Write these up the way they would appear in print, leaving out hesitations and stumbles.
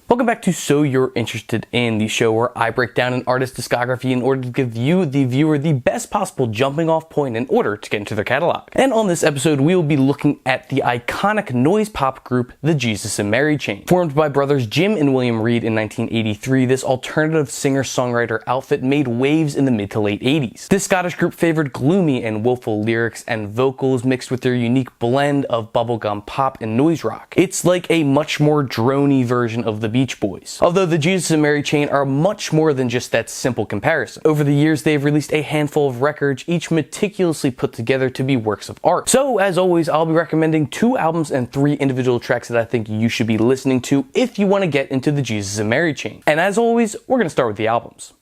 Welcome back to So You're Interested In, the show where I break down an artist's discography in order to give you, the viewer, the best possible jumping off point in order to get into their catalog. And on this episode, we will be looking at the iconic noise pop group, the Jesus and Mary Chain. Formed by brothers Jim and William Reed in 1983, this alternative singer-songwriter outfit made waves in the mid to late 80s. This Scottish group favored gloomy and willful lyrics and vocals mixed with their unique blend of bubblegum pop and noise rock. It's like a much more drony version of the Beach Boys. Although the Jesus and Mary Chain are much more than just that simple comparison. Over the years, they've released a handful of records, each meticulously put together to be works of art. So, as always, I'll be recommending 2 albums and 3 individual tracks that I think you should be listening to if you want to get into the Jesus and Mary Chain. And as always, we're going to start with the albums.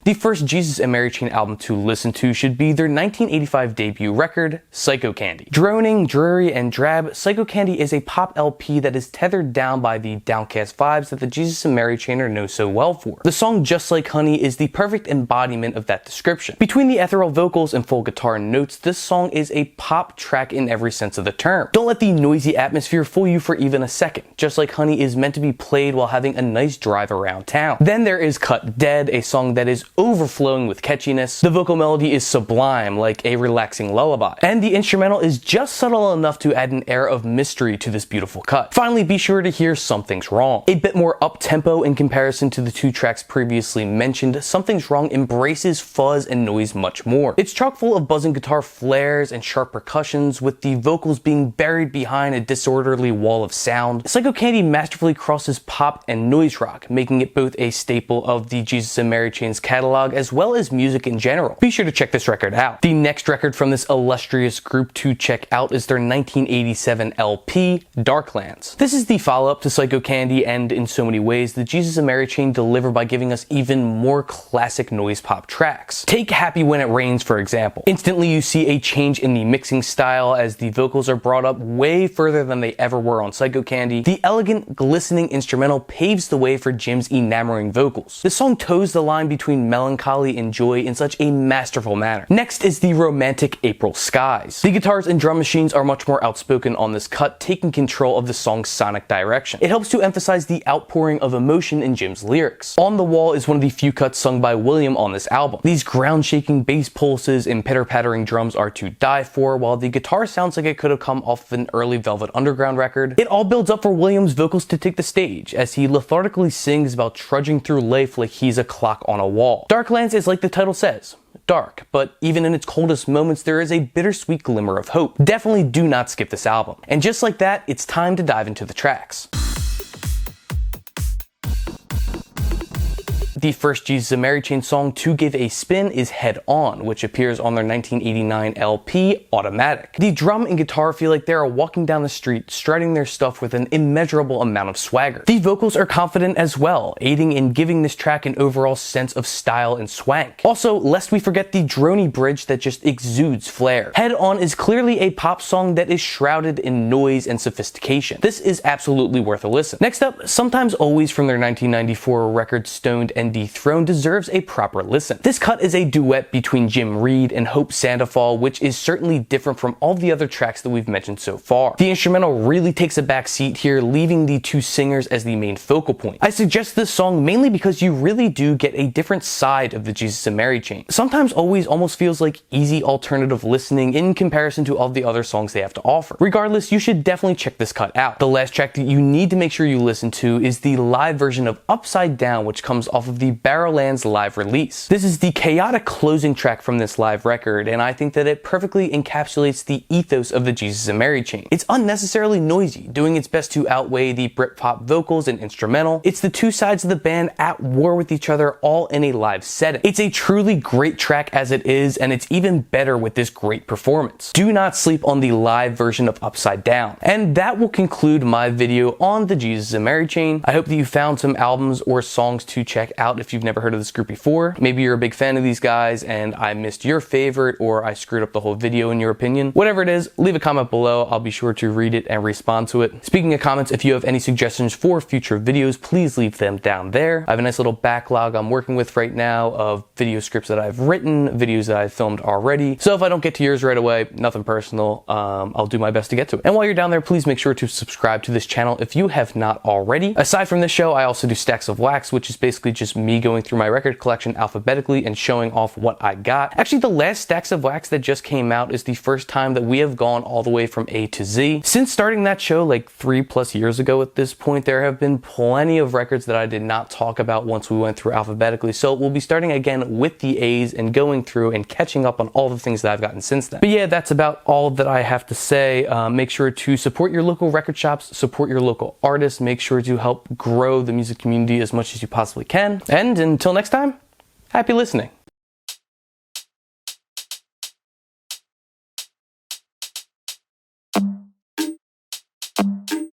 The first Jesus and Mary Chain album to listen to should be their 1985 debut record, Psycho Candy. Droning, dreary, and drab, Psycho Candy is a pop LP that is tethered down by the downcast vibes that the Jesus and Mary Chain are known so well for. The song Just Like Honey is the perfect embodiment of that description. Between the ethereal vocals and full guitar notes, this song is a pop track in every sense of the term. Don't let the noisy atmosphere fool you for even a second. Just Like Honey is meant to be played while having a nice drive around town. Then there is Cut Dead, a song that is overflowing with catchiness. The vocal melody is sublime, like a relaxing lullaby. And the instrumental is just subtle enough to add an air of mystery to this beautiful cut. Finally, be sure to hear Something's Wrong. A bit more up-tempo in comparison to the 2 tracks previously mentioned, Something's Wrong embraces fuzz and noise much more. It's chock full of buzzing guitar flares and sharp percussions, with the vocals being buried behind a disorderly wall of sound. Psycho Candy masterfully crosses pop and noise rock, making it both a staple of the Jesus and Mary Chain's catalog as well as music in general. Be sure to check this record out. The next record from this illustrious group to check out is their 1987 LP, Darklands. This is the follow-up to Psycho Candy, and in so many ways, the Jesus and Mary Chain deliver by giving us even more classic noise pop tracks. Take Happy When It Rains, for example. Instantly you see a change in the mixing style as the vocals are brought up way further than they ever were on Psycho Candy. The elegant, glistening instrumental paves the way for Jim's enamoring vocals. The song toes the line between melancholy and joy in such a masterful manner. Next is the romantic April Skies. The guitars and drum machines are much more outspoken on this cut, taking control of the song's sonic direction. It helps to emphasize the outpouring of emotion in Jim's lyrics. On the Wall is one of the few cuts sung by William on this album. These ground-shaking bass pulses and pitter-pattering drums are to die for, while the guitar sounds like it could have come off of an early Velvet Underground record. It all builds up for William's vocals to take the stage, as he lethargically sings about trudging through life like he's a clock on a wall. Darklands is like the title says, dark, but even in its coldest moments there is a bittersweet glimmer of hope. Definitely do not skip this album. And just like that, it's time to dive into the tracks. The first Jesus and Mary Chain song to give a spin is Head On, which appears on their 1989 LP, Automatic. The drum and guitar feel like they are walking down the street, strutting their stuff with an immeasurable amount of swagger. The vocals are confident as well, aiding in giving this track an overall sense of style and swank. Also, lest we forget the drony bridge that just exudes flair. Head On is clearly a pop song that is shrouded in noise and sophistication. This is absolutely worth a listen. Next up, Sometimes Always from their 1994 record Stoned and Dethroned deserves a proper listen. This cut is a duet between Jim Reed and Hope Sandoval, which is certainly different from all the other tracks that we've mentioned so far. The instrumental really takes a back seat here, leaving the 2 singers as the main focal point. I suggest this song mainly because you really do get a different side of the Jesus and Mary Chain. Sometimes Always almost feels like easy alternative listening in comparison to all the other songs they have to offer. Regardless, you should definitely check this cut out. The last track that you need to make sure you listen to is the live version of Upside Down, which comes off of the Barrowlands live release. This is the chaotic closing track from this live record, and I think that it perfectly encapsulates the ethos of the Jesus and Mary Chain. It's unnecessarily noisy, doing its best to outweigh the Britpop vocals and instrumental. It's the 2 sides of the band at war with each other, all in a live setting. It's a truly great track as it is, and it's even better with this great performance. Do not sleep on the live version of Upside Down. And that will conclude my video on the Jesus and Mary Chain. I hope that you found some albums or songs to check out out if you've never heard of this group before. Maybe you're a big fan of these guys and I missed your favorite, or I screwed up the whole video in your opinion. Whatever it is, leave a comment below. I'll be sure to read it and respond to it. Speaking of comments, if you have any suggestions for future videos, please leave them down there. I have a nice little backlog I'm working with right now of video scripts that I've written, videos that I've filmed already. So if I don't get to yours right away, nothing personal, I'll do my best to get to it. And while you're down there, please make sure to subscribe to this channel if you have not already. Aside from this show, I also do Stacks of Wax, which is basically just me going through my record collection alphabetically and showing off what I got. Actually, the last Stacks of Wax that just came out is the first time that we have gone all the way from A to Z. Since starting that show like 3+ years ago at this point, there have been plenty of records that I did not talk about once we went through alphabetically. So we'll be starting again with the A's and going through and catching up on all the things that I've gotten since then. But yeah, that's about all that I have to say. Make sure to support your local record shops, support your local artists, make sure to help grow the music community as much as you possibly can. And until next time, happy listening.